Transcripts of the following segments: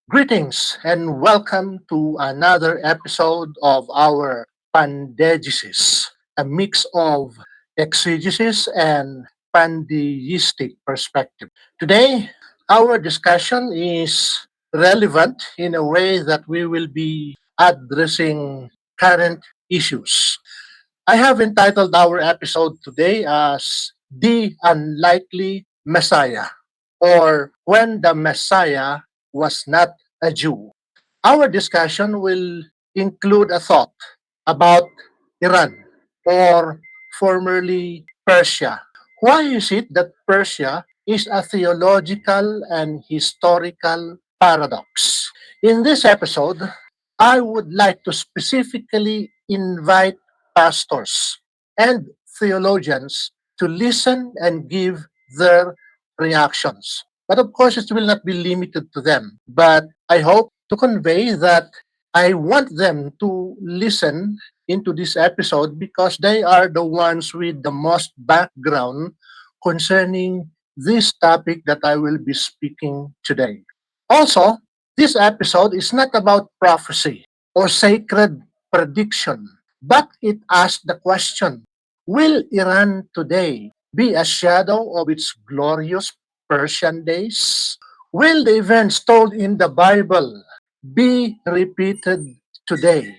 Greetings and welcome to another episode of our Pandegesis, a mix of exegesis and pandeistic perspective. Today, our discussion is relevant in a way that we will be addressing current issues. I have entitled our episode today as The Unlikely Messiah, or When the Messiah Was Not a Jew. Our discussion will include a thought about Iran, or formerly Persia. Why is it that Persia is a theological and historical paradox? In this episode, I would like to specifically invite pastors and theologians to listen and give their reactions. But of course, it will not be limited to them. But I hope to convey that I want them to listen into this episode because they are the ones with the most background concerning this topic that I will be speaking today. Also, this episode is not about prophecy or sacred prediction, but it asks the question: will Iran today be a shadow of its glorious Persian days? Will the events told in the Bible be repeated today?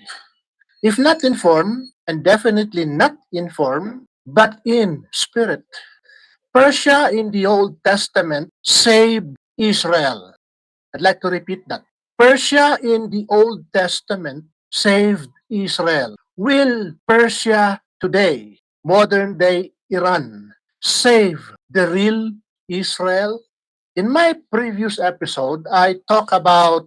If not in form, and definitely not in form, but in spirit. Persia in the Old Testament saved Israel. I'd like to repeat that. Persia in the Old Testament saved Israel. Will Persia today, modern day Iran, save the real Israel? In my previous episode, I talk about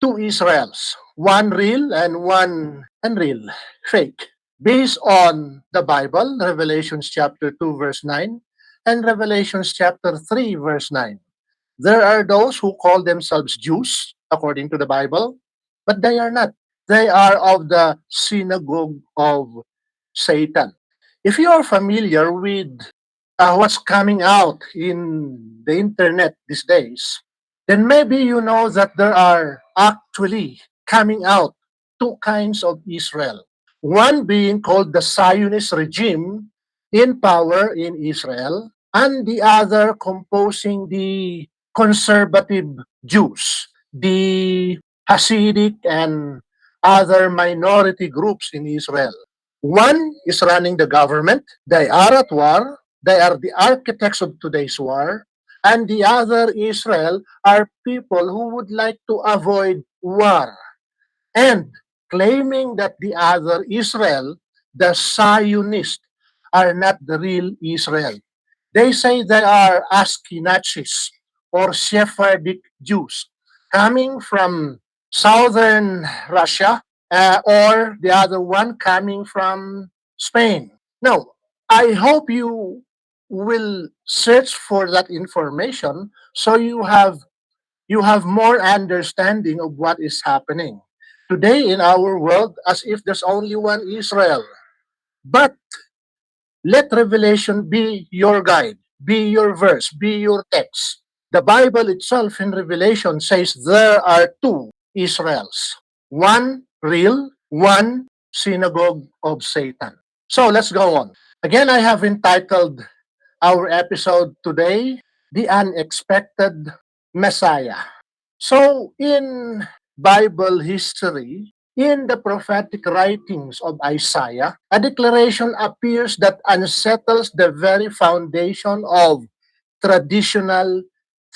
two Israels, one real and one unreal, fake, based on the Bible, Revelations chapter 2, verse 9, and Revelations chapter 3, verse 9. There are those who call themselves Jews, according to the Bible, but they are not. They are of the synagogue of Satan. If you are familiar with what's coming out in the internet these days, then maybe you know that there are actually coming out two kinds of Israel. One being called the Zionist regime in power in Israel, and the other composing the conservative Jews, the Hasidic and other minority groups in Israel. One is running the government. They are at war. They are the architects of today's war. And the other, Israel, are people who would like to avoid war and claiming that the other Israel, the Zionists, are not the real Israel. They say they are Ashkenazis or Sephardic Jews coming from southern Russia, or the other one coming from Spain. Now, I hope you will search for that information so you have more understanding of what is happening today in our world, as if there's only one Israel. But let Revelation be your guide, be your verse, be your text. The Bible itself in Revelation says there are two Israels, one real, one synagogue of Satan. So let's go on. Again, I have entitled our episode today, The Unexpected Messiah. So, in Bible history, in the prophetic writings of Isaiah, a declaration appears that unsettles the very foundation of traditional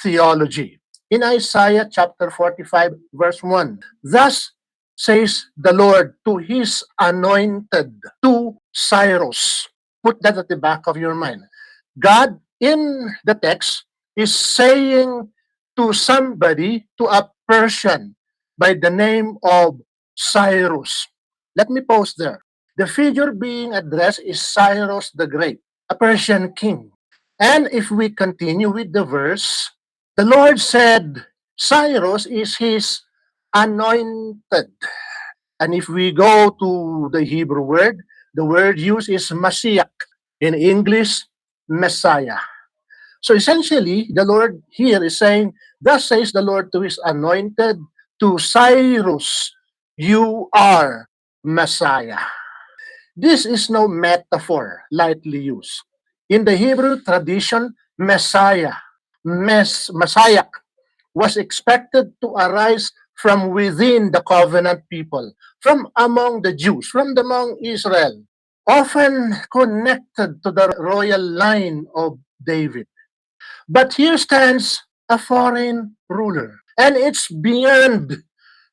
theology. In Isaiah chapter 45, verse 1, thus says the Lord to his anointed, to Cyrus. Put that at the back of your mind. God in the text is saying to somebody, to a Persian by the name of Cyrus. Let me pause there. The figure being addressed is Cyrus the Great, a Persian king. And if we continue with the verse, the Lord said, Cyrus is his anointed. And if we go to the Hebrew word, the word used is Mashiach. In English, Messiah. So essentially, the Lord here is saying, thus says the Lord to his anointed, To Cyrus, you are Messiah. This is no metaphor lightly used. In the Hebrew tradition, Messiah was expected to arise from within the covenant people, from among the Jews, from among Israel, often connected to the royal line of David. But here stands a foreign ruler, and it's beyond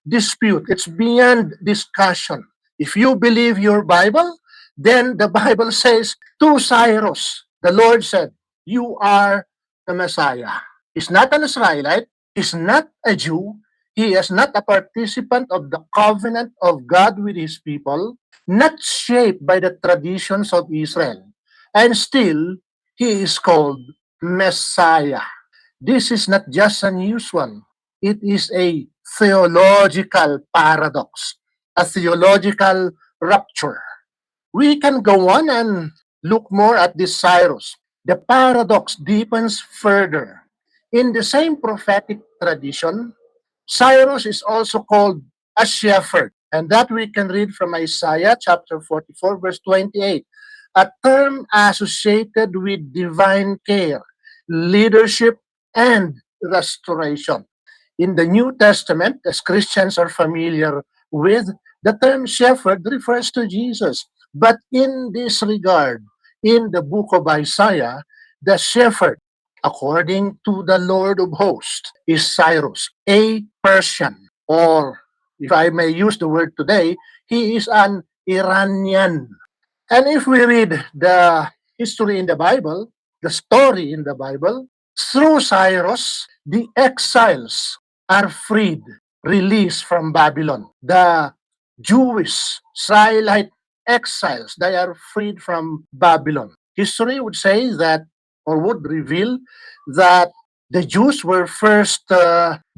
dispute, it's beyond discussion. If you believe your Bible, then the Bible says to Cyrus, the Lord said, you are the Messiah. He's not an Israelite, he's not a Jew, he is not a participant of the covenant of God with his people, not shaped by the traditions of Israel. And still, he is called Messiah. This is not just unusual, it is a theological paradox, a theological rupture. We can go on and look more at this Cyrus. The paradox deepens further. In the same prophetic tradition, Cyrus is also called a shepherd, and that we can read from Isaiah chapter 44, verse 28, a term associated with divine care, leadership, and restoration. In the New Testament, as Christians are familiar with, the term shepherd refers to Jesus. But in this regard, in the book of Isaiah, the shepherd, according to the Lord of hosts, is Cyrus, a Persian, or if I may use the word today, he is an Iranian. And if we read the history in the Bible, the story in the Bible, through Cyrus, the exiles are freed, released from Babylon. The Jewish Israelite exiles, they are freed from Babylon. History would say that, or would reveal that the Jews were first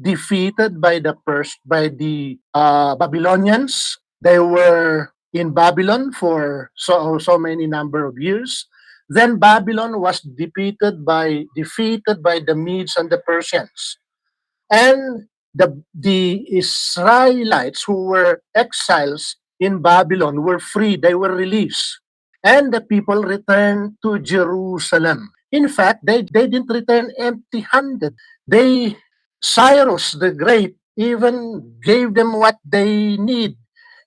defeated by the Babylonians. They were in Babylon for so many number of years. Then Babylon was defeated by the Medes and the Persians. And the Israelites who were exiles in Babylon were free, they were released. And the people returned to Jerusalem. In fact, they didn't return empty handed. They, Cyrus the Great, even gave them what they need,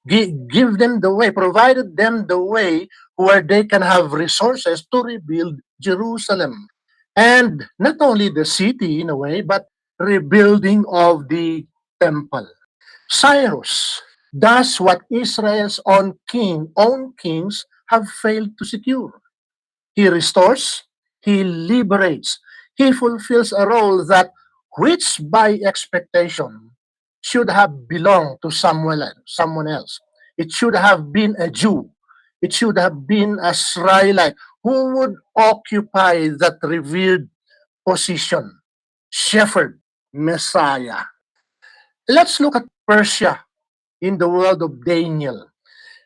give them the way, provided them the way where they can have resources to rebuild Jerusalem. And not only the city in a way, but rebuilding of the temple. Cyrus does what Israel's own kings have failed to secure. He restores, he liberates, he fulfills a role that which by expectation should have belonged to someone else. It should have been a Jew. It should have been a Israelite who would occupy that revered position. Shepherd, Messiah. Let's look at Persia in the world of Daniel.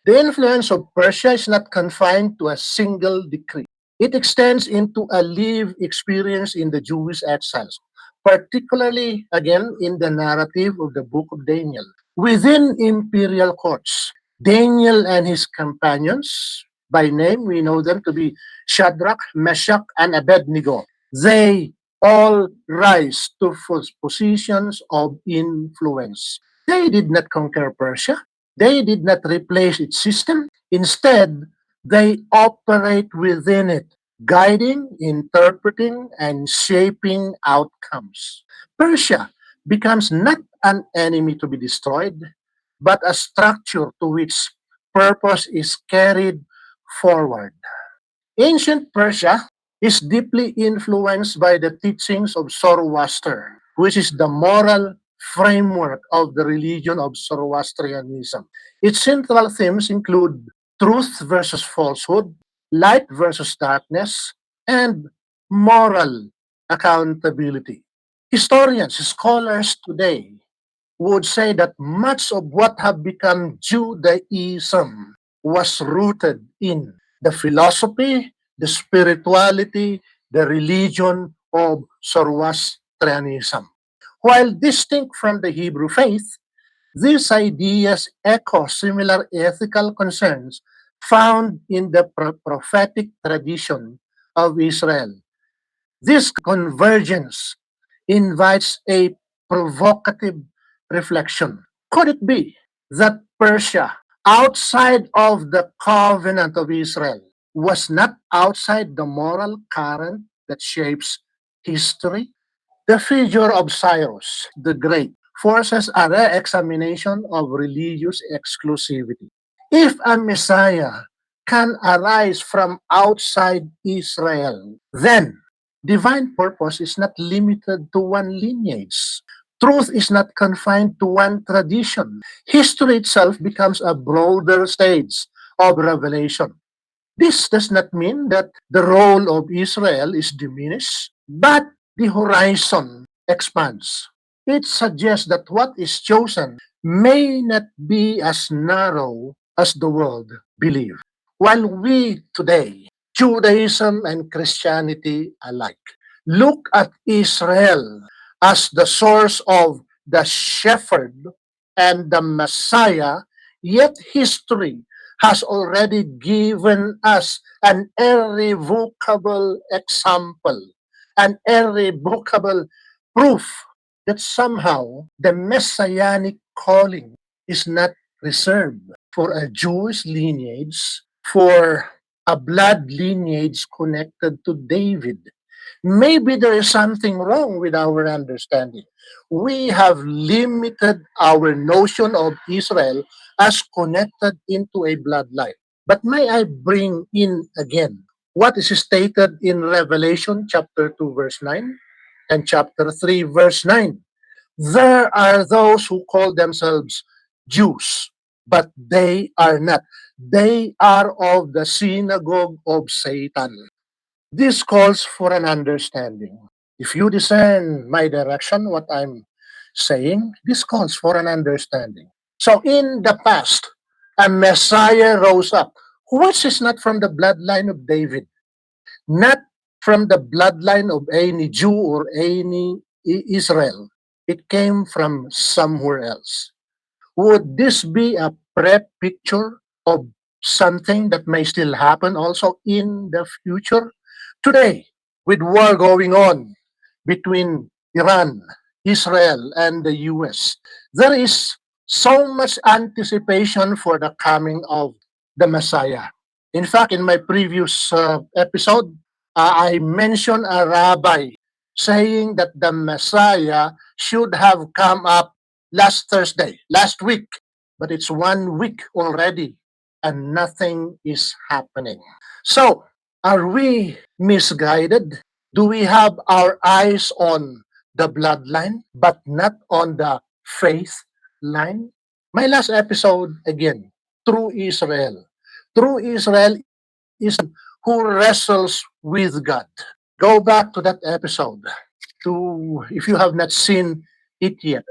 The influence of Persia is not confined to a single decree. It extends into a lived experience in the Jewish exiles, particularly, again, in the narrative of the book of Daniel. Within imperial courts, Daniel and his companions, by name, we know them to be Shadrach, Meshach, and Abednego. They all rise to positions of influence. They did not conquer Persia. They did not replace its system. Instead, they operate within it, guiding, interpreting, and shaping outcomes. Persia becomes not an enemy to be destroyed, but a structure to which purpose is carried forward. Ancient Persia is deeply influenced by the teachings of Zoroaster, which is the moral framework of the religion of Zoroastrianism. Its central themes include truth versus falsehood, light versus darkness, and moral accountability. Historians, scholars today would say that much of what have become Judaism was rooted in the philosophy, the spirituality, the religion of Zoroastrianism. While distinct from the Hebrew faith, These ideas echo similar ethical concerns found in the prophetic tradition of Israel. This convergence invites a provocative reflection. Could it be that Persia, outside of the covenant of Israel, was not outside the moral current that shapes history? The figure of Cyrus the Great forces a re-examination of religious exclusivity. If a Messiah can arise from outside Israel, then divine purpose is not limited to one lineage. Truth is not confined to one tradition. History itself becomes a broader stage of revelation. This does not mean that the role of Israel is diminished, but the horizon expands. It suggests that what is chosen may not be as narrow as the world believes. While we today, Judaism and Christianity alike, look at Israel as the source of the shepherd and the Messiah, yet history has already given us an irrevocable example, an irrevocable proof that somehow the messianic calling is not reserved for a Jewish lineage, for a blood lineage connected to David. Maybe there is something wrong with our understanding. We have limited our notion of Israel as connected into a bloodline. But may I bring in again what is stated in Revelation chapter 2, verse 9 and chapter 3, verse 9. There are those who call themselves Jews, but they are not. They are of the synagogue of Satan. This calls for an understanding. If you discern my direction, what I'm saying, this calls for an understanding. So in the past, a Messiah rose up, which is not from the bloodline of David, not from the bloodline of any Jew or any Israel. It came from somewhere else. Would this be a prep picture of something that may still happen also in the future? Today, with war going on between Iran, Israel, and the US, there is so much anticipation for the coming of the Messiah. In fact, in my previous episode, I mentioned a rabbi saying that the Messiah should have come up last Thursday, last week, but it's 1 week already and nothing is happening. So, are we misguided? Do we have our eyes on the bloodline but not on the faith line? My last episode again, True Israel. True Israel is who wrestles with God. Go back to that episode to if you have not seen it yet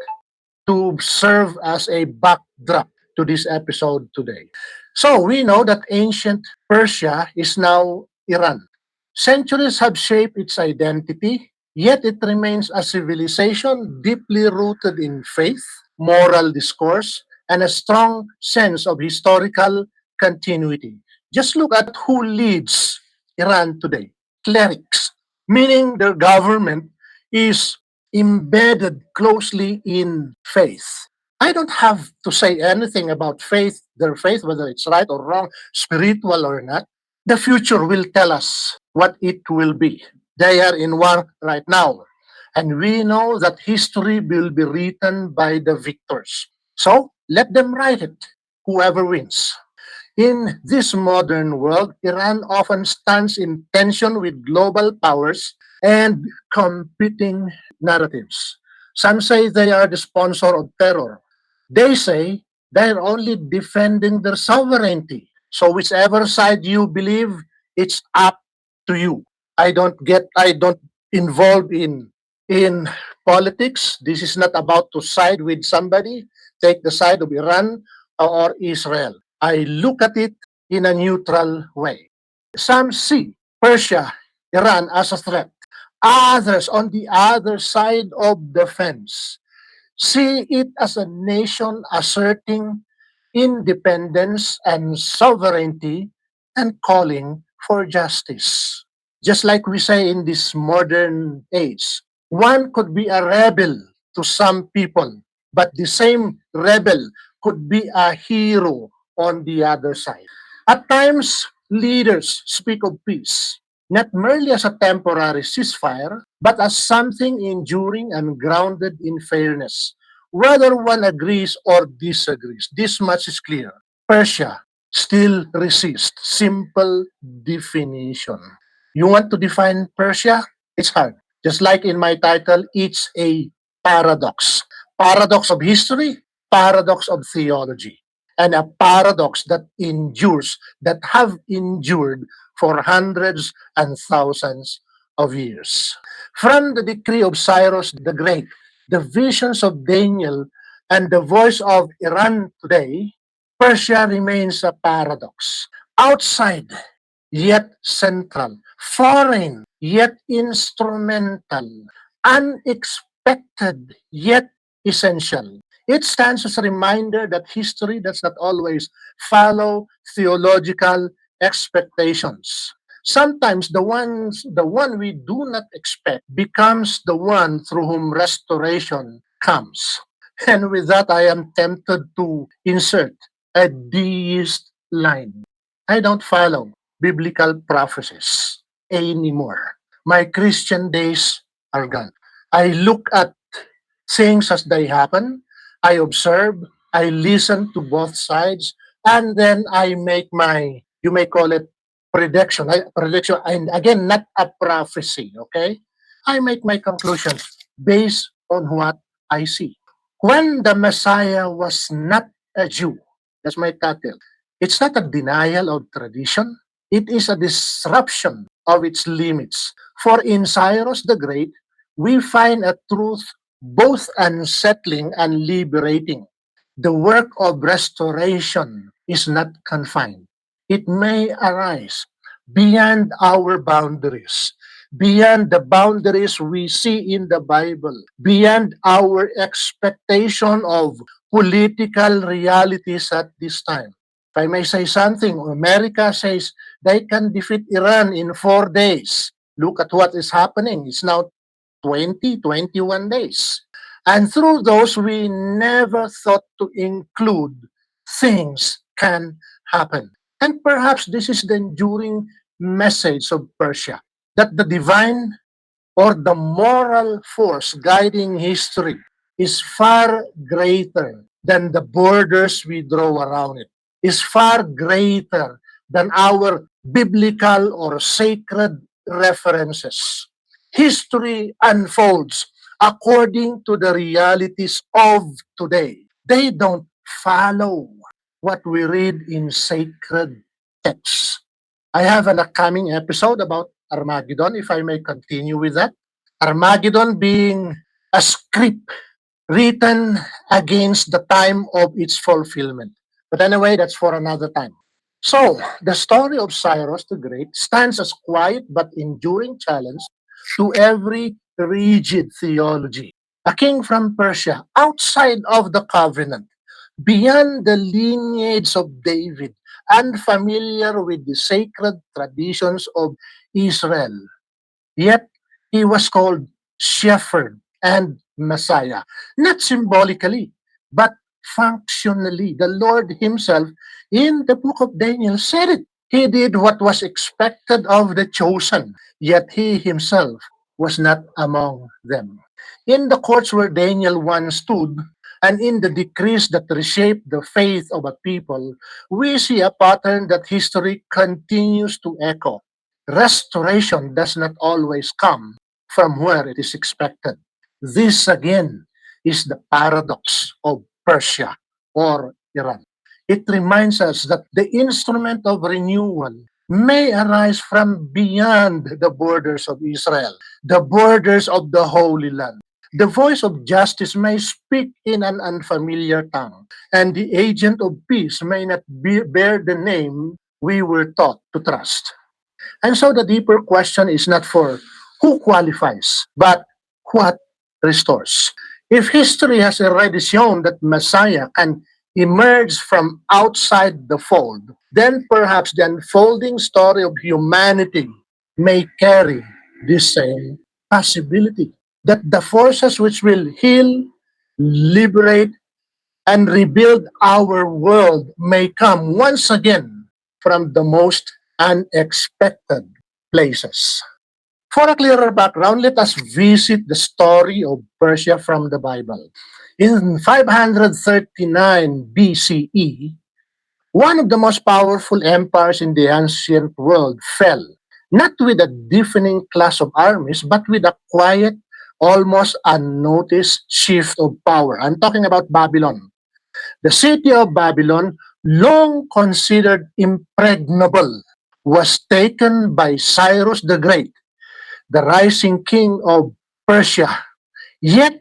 to serve as a backdrop to this episode today. So we know that ancient Persia is now Iran. Centuries have shaped its identity, yet it remains a civilization deeply rooted in faith, moral discourse, and a strong sense of historical continuity. Just look at who leads Iran today clerics, meaning their government is embedded closely in faith. I don't have to say anything about faith, their faith, whether it's right or wrong, spiritual or not. The future will tell us what it will be. They are in war right now. And we know that history will be written by the victors. So let them write it, whoever wins. In this modern world, Iran often stands in tension with global powers and competing narratives. Some say they are the sponsor of terror. They say they're only defending their sovereignty. So whichever side you believe, it's up to you. I don't involve in politics. This is not about to side with somebody, take the side of Iran or Israel. I look at it in a neutral way. Some see Persia, Iran as a threat. Others on the other side of the fence see it as a nation asserting independence and sovereignty and calling for justice. Just like we say in this modern age, one could be a rebel to some people, but the same rebel could be a hero on the other side. At times, leaders speak of peace, not merely as a temporary ceasefire, but as something enduring and grounded in fairness, whether one agrees or disagrees. This much is clear. Persia still resists simple definition. You want to define Persia? It's hard. Just like in my title, it's a paradox. Paradox of history, paradox of theology, and a paradox that endures, that have endured for hundreds and thousands of years. From the decree of Cyrus the Great, the visions of Daniel, and the voice of Iran today, Persia remains a paradox. Outside, yet central, foreign, yet instrumental, unexpected, yet essential. It stands as a reminder that history does not always follow theological expectations. Sometimes the one we do not expect becomes the one through whom restoration comes. And with that, I am tempted to insert a deist line. I don't follow biblical prophecies anymore. My Christian days are gone. I look at things as they happen, I observe, I listen to both sides, and then I make my, you may call it prediction, and again, not a prophecy, okay? I make my conclusions based on what I see. When the Messiah was not a Jew, that's my title. It's not a denial of tradition, it is a disruption of its limits. For in Cyrus the Great, we find a truth both unsettling and liberating. The work of restoration is not confined. It may arise beyond our boundaries, beyond the boundaries we see in the Bible, beyond our expectation of political realities at this time. If I may say something, America says they can defeat Iran in 4 days. Look at what is happening. It's now 20, 21 days. And through those, we never thought to include things can happen. And perhaps this is the enduring message of Persia that the divine or the moral force guiding history is far greater than the borders we draw around it, is far greater than our biblical or sacred references. History unfolds according to the realities of today. They don't follow what we read in sacred texts. I have an upcoming episode about Armageddon, if I may continue with that. Armageddon being a script written against the time of its fulfillment. But anyway, that's for another time. So, the story of Cyrus the Great stands as quiet but enduring challenge to every rigid theology. A king from Persia, outside of the covenant, beyond the lineage of David, unfamiliar with the sacred traditions of Israel. Yet he was called shepherd and Messiah, not symbolically, but functionally. The Lord Himself in the book of Daniel said it. He did what was expected of the chosen, yet He Himself was not among them. In the courts where Daniel once stood, and in the decrees that reshape the faith of a people, we see a pattern that history continues to echo. Restoration does not always come from where it is expected. This again is the paradox of Persia or Iran. It reminds us that the instrument of renewal may arise from beyond the borders of Israel, the borders of the Holy Land. The voice of justice may speak in an unfamiliar tongue, and the agent of peace may not bear the name we were taught to trust. And so the deeper question is not for who qualifies, but what restores. If history has already shown that Messiah can emerge from outside the fold, then perhaps the unfolding story of humanity may carry this same possibility that the forces which will heal, liberate, and rebuild our world may come once again from the most unexpected places. For a clearer background, let us visit the story of Persia from the Bible. In 539 BCE, one of the most powerful empires in the ancient world fell, not with a deafening clash of armies, but with a quiet, almost unnoticed shift of power. I'm talking about Babylon. The city of Babylon, long considered impregnable, was taken by Cyrus the Great, the rising king of Persia. Yet,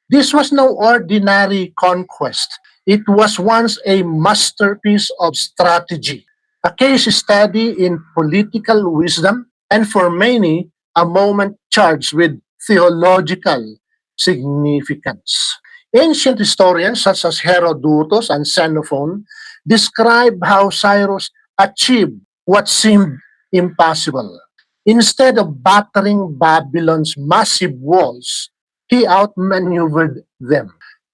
this was no ordinary conquest. It was once a masterpiece of strategy, a case study in political wisdom, and for many, a moment charged with theological significance. Ancient historians such as Herodotus and Xenophon describe how Cyrus achieved what seemed impossible. Instead of battering Babylon's massive walls, he outmaneuvered them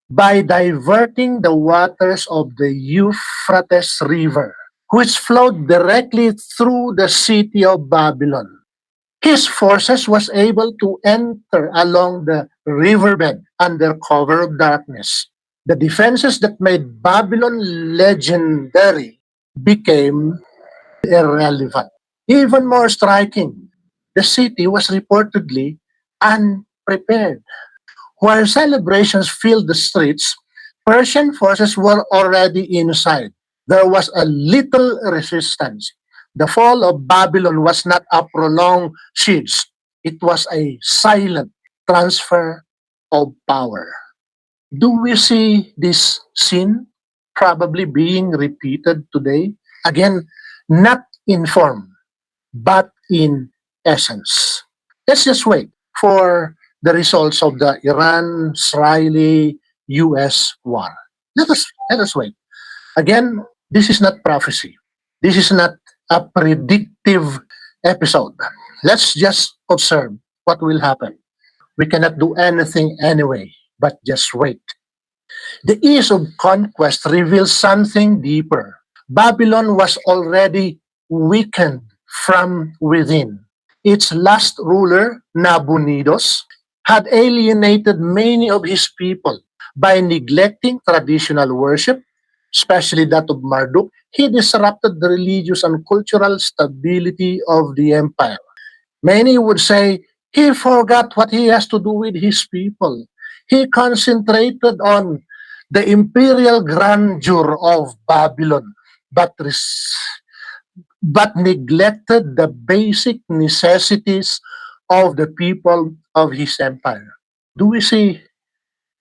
by diverting the waters of the Euphrates River, which flowed directly through the city of Babylon. His forces was able to enter along the riverbed under cover of darkness. The defenses that made Babylon legendary became irrelevant. Even more striking, the city was reportedly unprepared. While celebrations filled the streets, Persian forces were already inside. There was a little resistance. The fall of Babylon was not a prolonged siege, it was a silent transfer of power. Do we see this scene probably being repeated today? Again, not in form, but in essence. Let's just wait for the results of the Iran-Israeli US war. Let us wait. Again, this is not prophecy. This is not a predictive episode. Let's just observe what will happen. We cannot do anything anyway, but just wait. The ease of conquest reveals something deeper. Babylon was already weakened from within. Its last ruler, Nabonidus, had alienated many of his people by neglecting traditional worship, especially that of Marduk. He disrupted the religious and cultural stability of the empire. Many would say he forgot what he has to do with his people. He concentrated on the imperial grandeur of Babylon, but, but neglected the basic necessities of the people of his empire. Do we see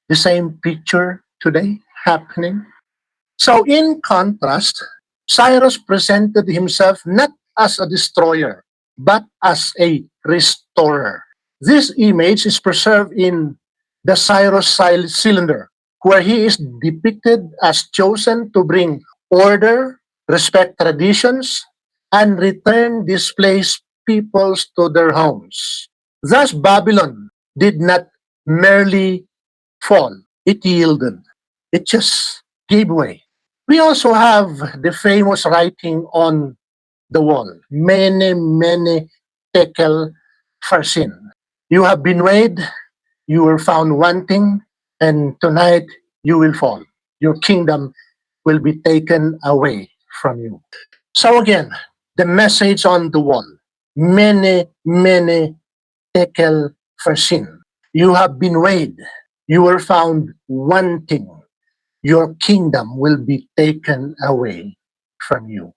the same picture today happening? So, in contrast, Cyrus presented himself not as a destroyer, but as a restorer. This image is preserved in the Cyrus cylinder, where he is depicted as chosen to bring order, respect traditions, and return displaced peoples to their homes. Thus, Babylon did not merely fall, it yielded. It just gave way. We also have the famous writing on the wall, Mene, Mene, Tekel, Farsin. You have been weighed, you were found wanting, and tonight you will fall. Your kingdom will be taken away from you. So again, the message on the wall, Mene, Mene, Tekel, Farsin. You have been weighed, you were found wanting, your kingdom will be taken away from you.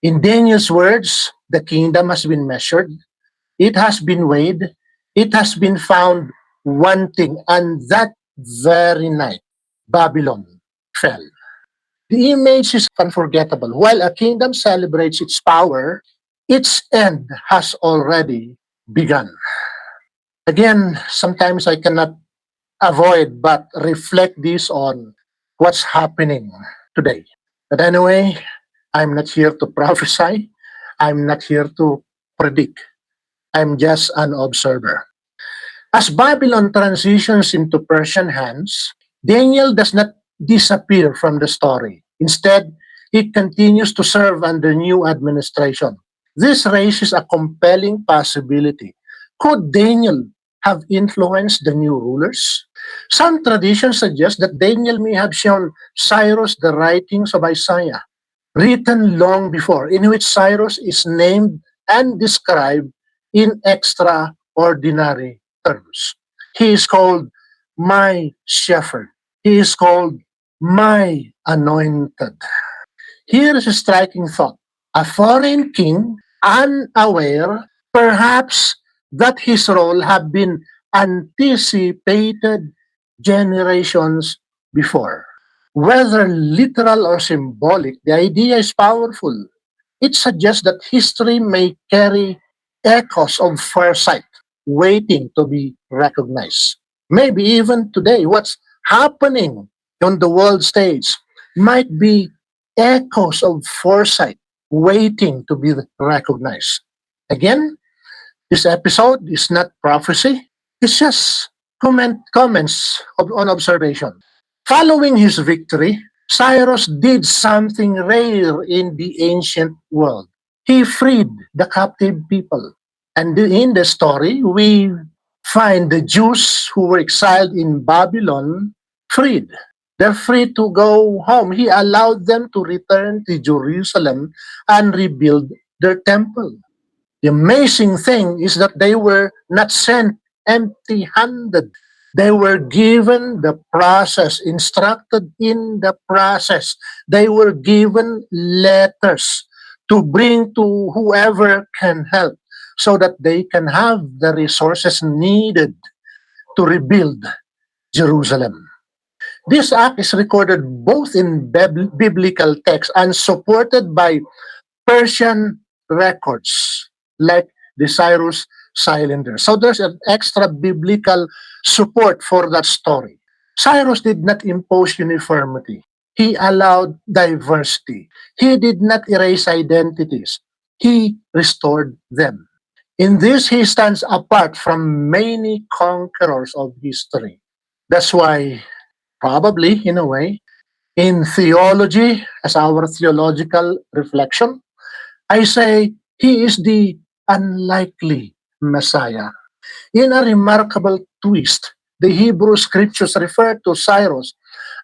In Daniel's words, the kingdom has been measured, it has been weighed, it has been found wanting, and that very night, Babylon fell. The image is unforgettable. While a kingdom celebrates its power, its end has already begun. Again, sometimes I cannot avoid but reflect this on what's happening today. But anyway, I'm not here to prophesy. I'm not here to predict. I'm just an observer. As Babylon transitions into Persian hands, Daniel does not disappear from the story. Instead, he continues to serve under new administration. This raises a compelling possibility. Could Daniel have influenced the new rulers? Some traditions suggest that Daniel may have shown Cyrus the writings of Isaiah, written long before, in which Cyrus is named and described in extraordinary terms. He is called my shepherd. He is called my anointed. Here is a striking thought. A foreign king, unaware, perhaps, that his role had been anticipated generations before. Whether literal or symbolic, the idea is powerful. It suggests that history may carry echoes of foresight waiting to be recognized. Maybe even today, what's happening on the world stage might be echoes of foresight waiting to be recognized. Again, this episode is not prophecy, it's just comments on observation. Following his victory, Cyrus did something rare in the ancient world. He freed the captive people. And in the story, we find the Jews who were exiled in Babylon freed. They're free to go home. He allowed them to return to Jerusalem and rebuild their temple. The amazing thing is that they were not sent empty handed. They were given the process, instructed in the process. They were given letters to bring to whoever can help so that they can have the resources needed to rebuild Jerusalem. This act is recorded both in biblical text and supported by Persian records like the Cyrus cylinder. So there's an extra biblical support for that story. Cyrus did not impose uniformity. He allowed diversity. He did not erase identities. He restored them. In this, he stands apart from many conquerors of history. That's why, probably, in a way, in theology, as our theological reflection, I say he is the unlikely Messiah. In a remarkable twist, the Hebrew scriptures refer to Cyrus,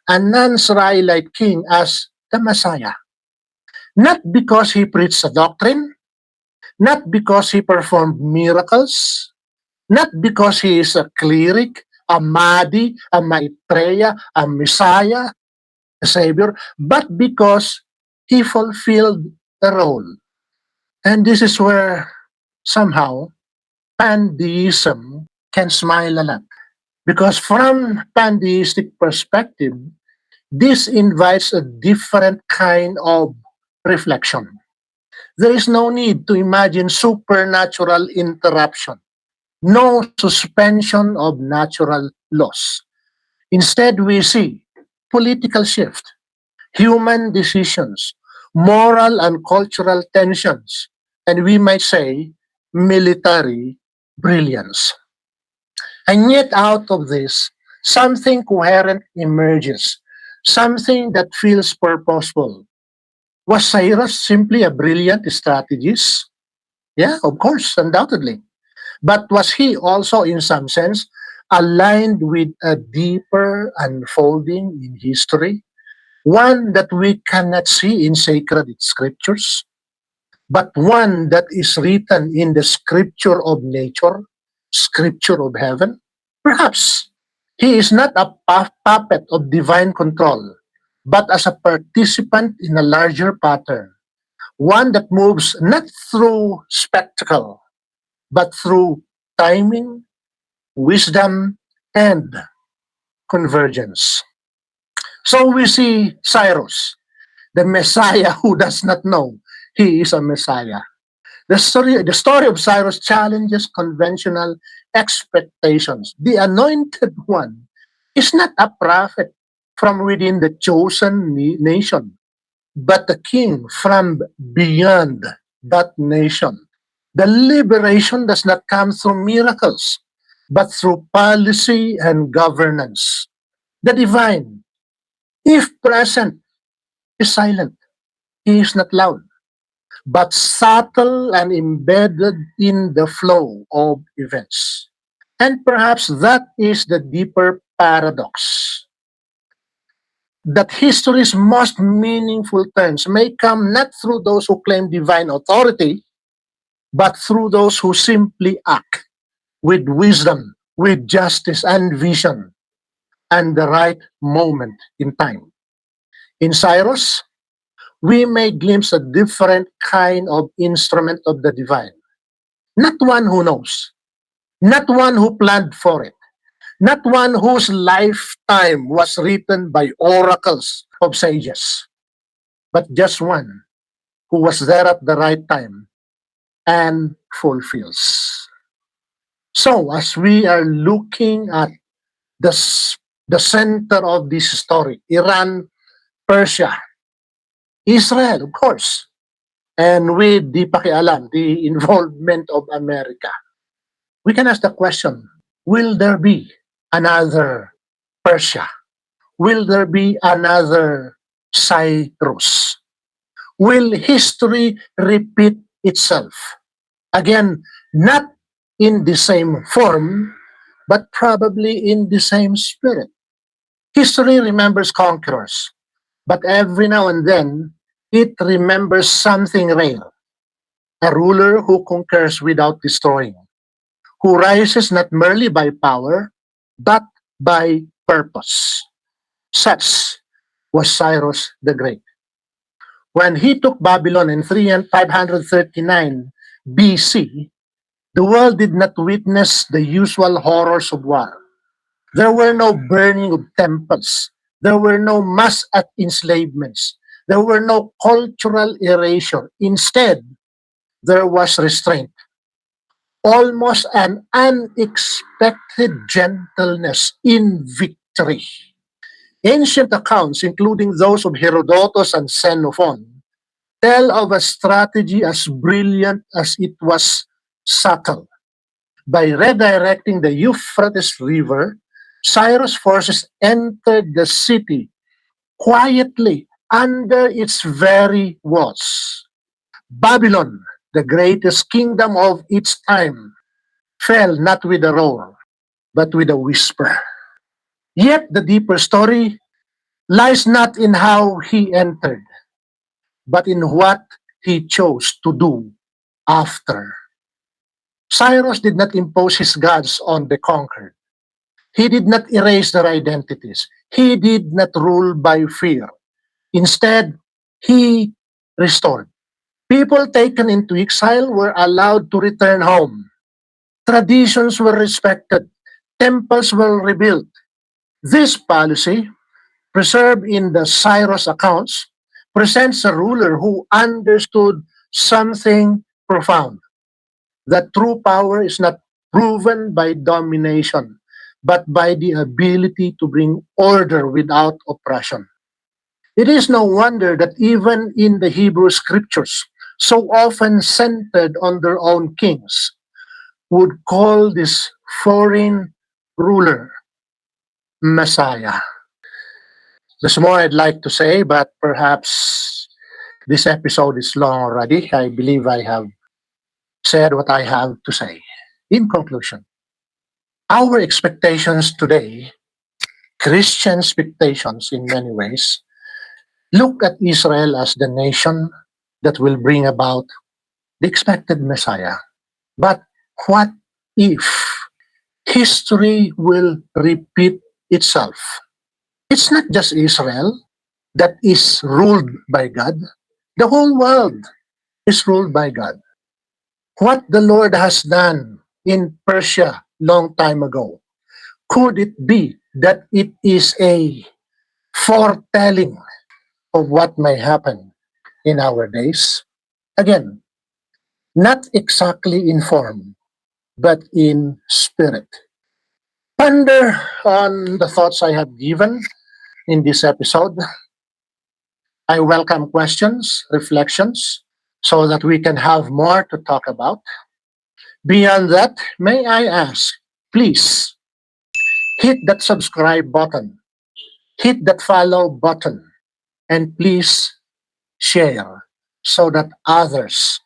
a non-Israelite king, as the Messiah. Not because he preached a doctrine, not because he performed miracles, not because he is a cleric, a Mahdi, a Maitreya, a Messiah, a Savior, but because he fulfilled the role. And this is where somehow pantheism can smile a lot. Because from pantheistic perspective, this invites a different kind of reflection. There is no need to imagine supernatural interruption, no suspension of natural laws. Instead, we see political shift, human decisions, moral and cultural tensions, and we might say military brilliance. And yet, out of this, something coherent emerges, something that feels purposeful. Was Cyrus simply a brilliant strategist? Yeah, of course, undoubtedly. But was he also, in some sense, aligned with a deeper unfolding in history? One that we cannot see in sacred scriptures, but one that is written in the scripture of nature, scripture of heaven? Perhaps he is not a puppet of divine control, but as a participant in a larger pattern, one that moves not through spectacle, but through timing, wisdom, and convergence. So we see Cyrus, the Messiah who does not know he is a Messiah. The story of Cyrus challenges conventional expectations. The anointed one is not a prophet from within the chosen nation, but a king from beyond that nation. The liberation does not come through miracles, but through policy and governance. The divine, if present, is silent. He is not loud, but subtle and embedded in the flow of events. And perhaps that is the deeper paradox, that history's most meaningful turns may come not through those who claim divine authority, but through those who simply act with wisdom, with justice and vision, and the right moment in time. In Cyrus, we may glimpse a different kind of instrument of the divine. Not one who knows, not one who planned for it, not one whose lifetime was written by oracles of sages, but just one who was there at the right time and fulfills. So, as we are looking at the, the center of this story, Iran, Persia, Israel, of course, and with the pakialam, the involvement of America, we can ask the question, will there be another Persia? Will there be another Cyrus? Will history repeat itself? Again, not in the same form, but probably in the same spirit. History remembers conquerors, but every now and then it remembers something rare, a ruler who conquers without destroying, who rises not merely by power, but by purpose. Such was Cyrus the Great. When he took Babylon in 539 BC, the world did not witness the usual horrors of war. There were no burning of temples. There were no mass enslavements. There were no cultural erasure. Instead, there was restraint, almost an unexpected gentleness in victory. Ancient accounts, including those of Herodotus and Xenophon, tell of a strategy as brilliant as it was subtle. By redirecting the Euphrates River, Cyrus' forces entered the city quietly under its very walls. Babylon, the greatest kingdom of its time, fell not with a roar, but with a whisper. Yet the deeper story lies not in how he entered, but in what he chose to do after. Cyrus did not impose his gods on the conquered. He did not erase their identities. He did not rule by fear. Instead, he restored. People taken into exile were allowed to return home. Traditions were respected. Temples were rebuilt. This policy, preserved in the Cyrus accounts, presents a ruler who understood something profound, that true power is not proven by domination, but by the ability to bring order without oppression. It is no wonder that even in the Hebrew scriptures, so often centered on their own kings, would call this foreign ruler Messiah. There's more I'd like to say, but perhaps this episode is long already. I believe I have said what I have to say. In conclusion, our expectations today, Christian expectations in many ways, look at Israel as the nation that will bring about the expected Messiah. But what if history will repeat itself? It's not just Israel that is ruled by God. The whole world is ruled by God. What the Lord has done in Persia long time ago, could it be that it is a foretelling of what may happen in our days? Again, not exactly in form, but in spirit. ponder on the thoughts I have given in this episode. I welcome questions, reflections, so that we can have more to talk about. Beyond that, may I ask, please hit that subscribe button, hit that follow button, and please share so that others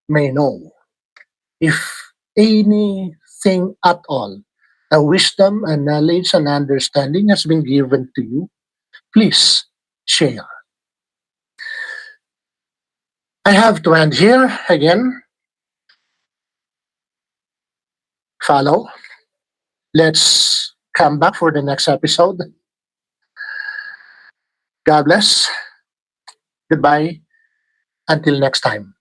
may know. If anything at all, a wisdom, a knowledge, and understanding has been given to you, please share. I have to end here again. Follow. Let's come back for the next episode. God bless. Goodbye. Until next time.